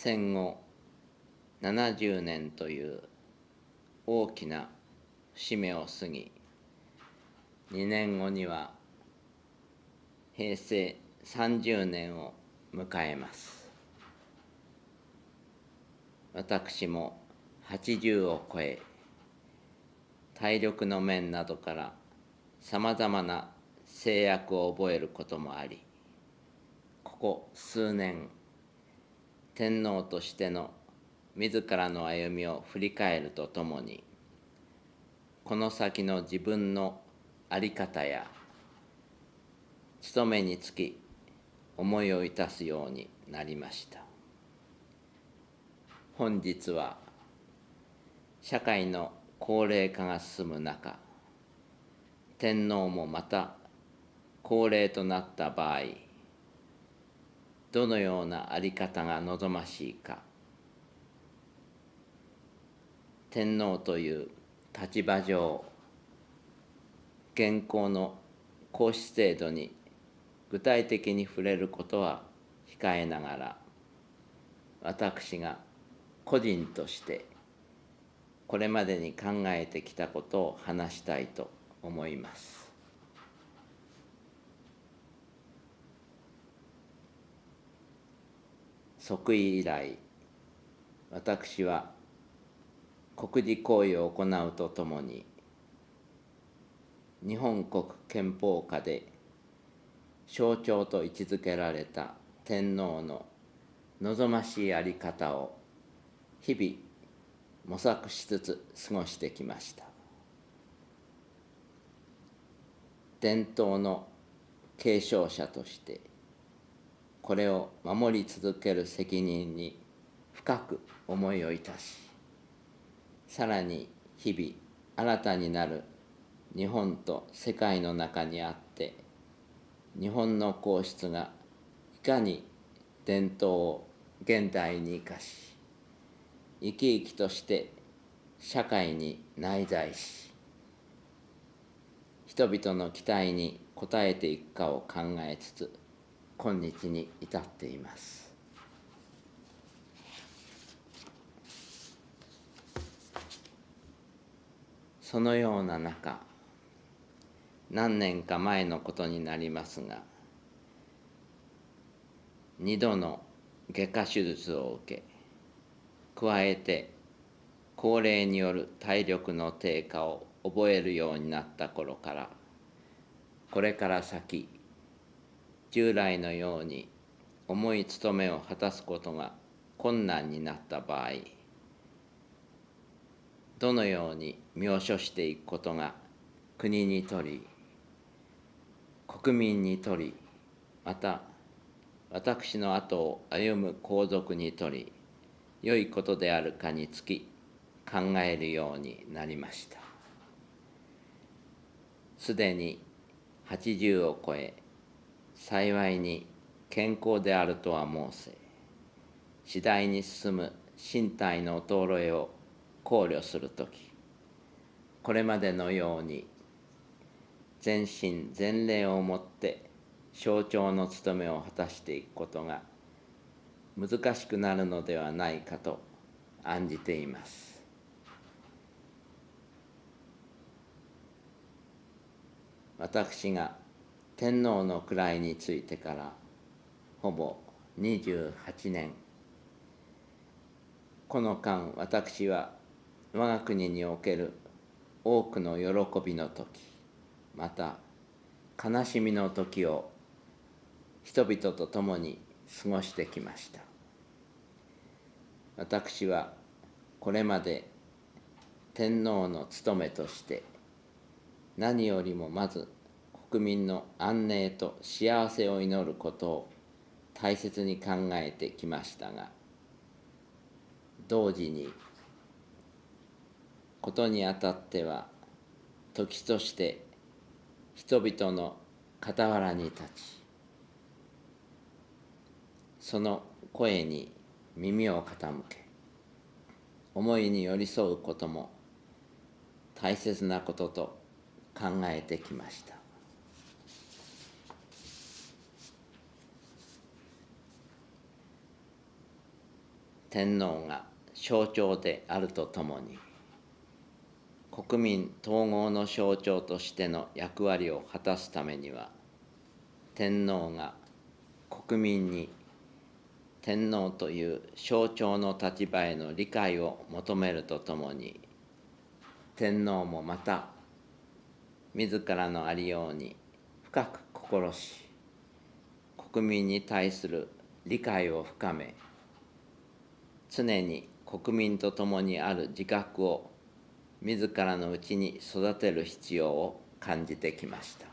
戦後70年という大きな節目を過ぎ、2年後には平成30年を迎えます。私も80を超え、体力の面などからさまざまな制約を覚えることもあり、ここ数年、天皇としての自らの歩みを振り返るとともに、この先の自分の在り方や務めにつき思いをいたすようになりました。本日は社会の高齢化が進む中、天皇もまた高齢となった場合、どのような在り方が望ましいか、天皇という立場上、現行の皇室制度に具体的に触れることは控えながら、私が個人としてこれまでに考えてきたことを話したいと思います。即位以来、私は国事行為を行うとともに、日本国憲法下で象徴と位置づけられた天皇の望ましい在り方を日々模索しつつ過ごしてきました。伝統の継承者としてこれを守り続ける責任に深く思いをいたし、さらに日々新たになる日本と世界の中にあって、日本の皇室がいかに伝統を現代に生かし、生き生きとして社会に内在し、人々の期待に応えていくかを考えつつ、今日に至っています。そのような中、何年か前のことになりますが、2度の外科手術を受け、加えて高齢による体力の低下を覚えるようになった頃から、これから先、従来のように重い務めを果たすことが困難になった場合、どのように妙処していくことが国にとり、国民にとり、また私の後を歩む皇族にとり、良いことであるかにつき考えるようになりました。すでに80を超え、幸いに健康であるとは申せ、次第に進む身体の衰えを考慮するとき、これまでのように全身全霊をもって象徴の務めを果たしていくことが難しくなるのではないかと案じています。私が天皇の位についてからほぼ28年、この間私は我が国における多くの喜びの時、また悲しみの時を人々と共に過ごしてきました。私はこれまで天皇の務めとして何よりもまず国民の安寧と幸せを祈ることを大切に考えてきましたが、同時にことにあたっては時として人々の傍らに立ち、その声に耳を傾け、思いに寄り添うことも大切なことと考えてきました。天皇が象徴であるとともに、国民統合の象徴としての役割を果たすためには、天皇が国民に天皇という象徴の立場への理解を求めるとともに、天皇もまた自らのありように深く心し、国民に対する理解を深め、常に国民と共にある自覚を自らのうちに育てる必要を感じてきました。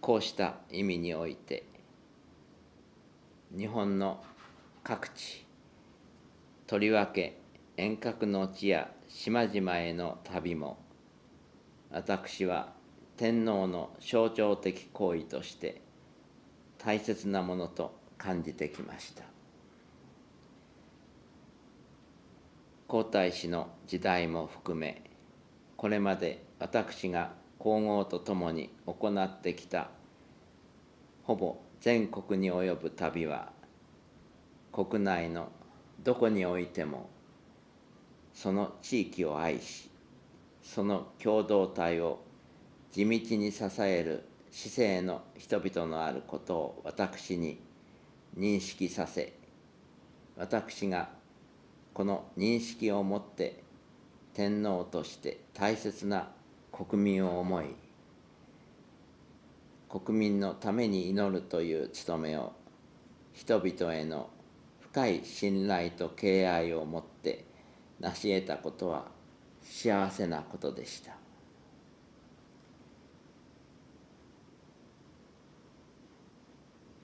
こうした意味において、日本の各地、とりわけ遠隔の地や島々への旅も、私は天皇の象徴的行為として大切なものと感じてきました。皇太子の時代も含め、これまで私が皇后と共に行ってきたほぼ全国に及ぶ旅は、国内のどこにおいてもその地域を愛し、その共同体を地道に支える市政の人々のあることを私に認識させ、私がこの認識をもって天皇として大切な国民を思い、国民のために祈るという務めを人々への深い信頼と敬愛をもって成し得たことは幸せなことでした。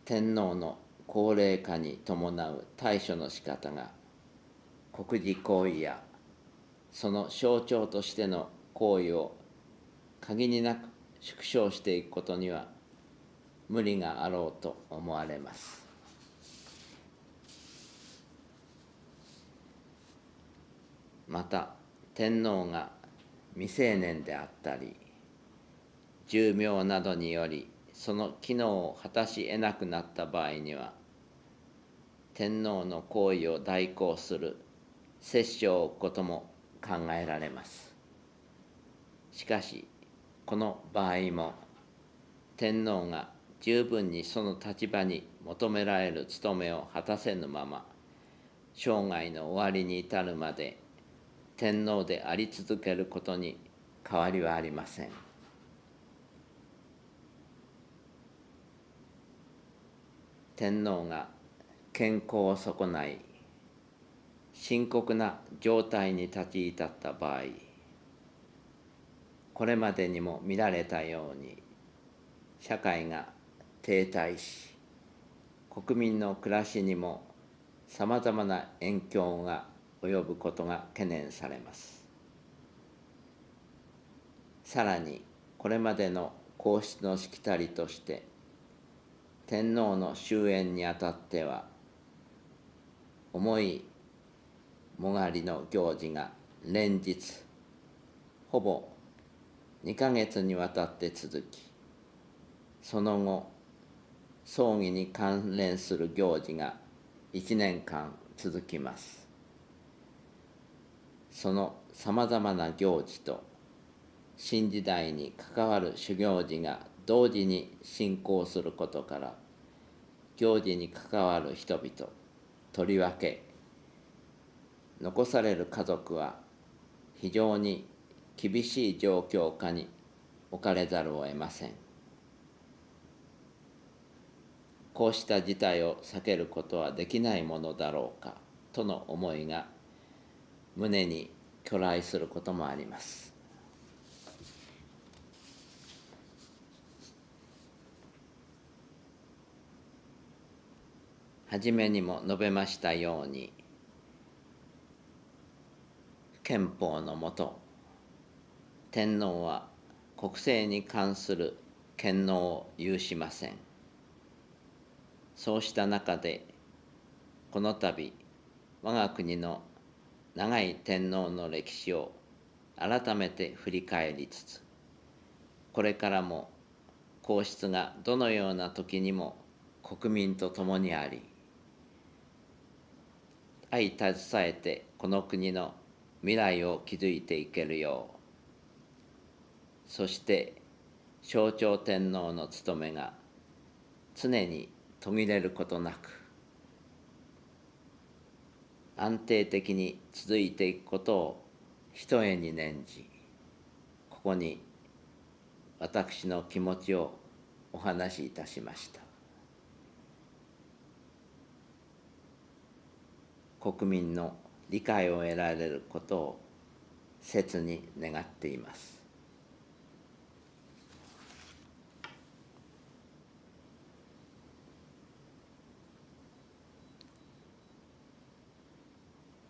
天皇の高齢化に伴う対処の仕方が、国事行為やその象徴としての行為を限りなく縮小していくことには無理があろうと思われます。また、天皇が未成年であったり、重病などによりその機能を果たし得なくなった場合には、天皇の行為を代行する摂政を置くことも考えられます。しかし、この場合も天皇が十分にその立場に求められる務めを果たせぬまま、生涯の終わりに至るまで天皇であり続けることに変わりはありません。天皇が健康を損ない、深刻な状態に立ち至った場合、これまでにも見られたように、社会が停滞し、国民の暮らしにもさまざまな影響が及ぶことが懸念されます。さらに、これまでの皇室のしきたりとして、天皇の終焉にあたっては、重いもがりの行事が連日、ほぼ2ヶ月にわたって続き、その後、葬儀に関連する行事が1年間続きます。そのさまざまな行事と新時代に関わる諸行事が同時に進行することから、行事に関わる人々、とりわけ残される家族は非常に厳しい状況下に置かれざるを得ません。こうした事態を避けることはできないものだろうかとの思いが胸に去来することもあります。はじめにも述べましたように、憲法のもと、天皇は国政に関する権能を有しません。そうした中で、この度、我が国の長い天皇の歴史を改めて振り返りつつ、これからも皇室がどのような時にも国民と共にあり、相携えてこの国の未来を築いていけるよう、そして象徴天皇の務めが常に途切れることなく安定的に続いていくことをひとえに念じ、ここに私の気持ちをお話しいたしました。国民の理解を得られることを切に願っています。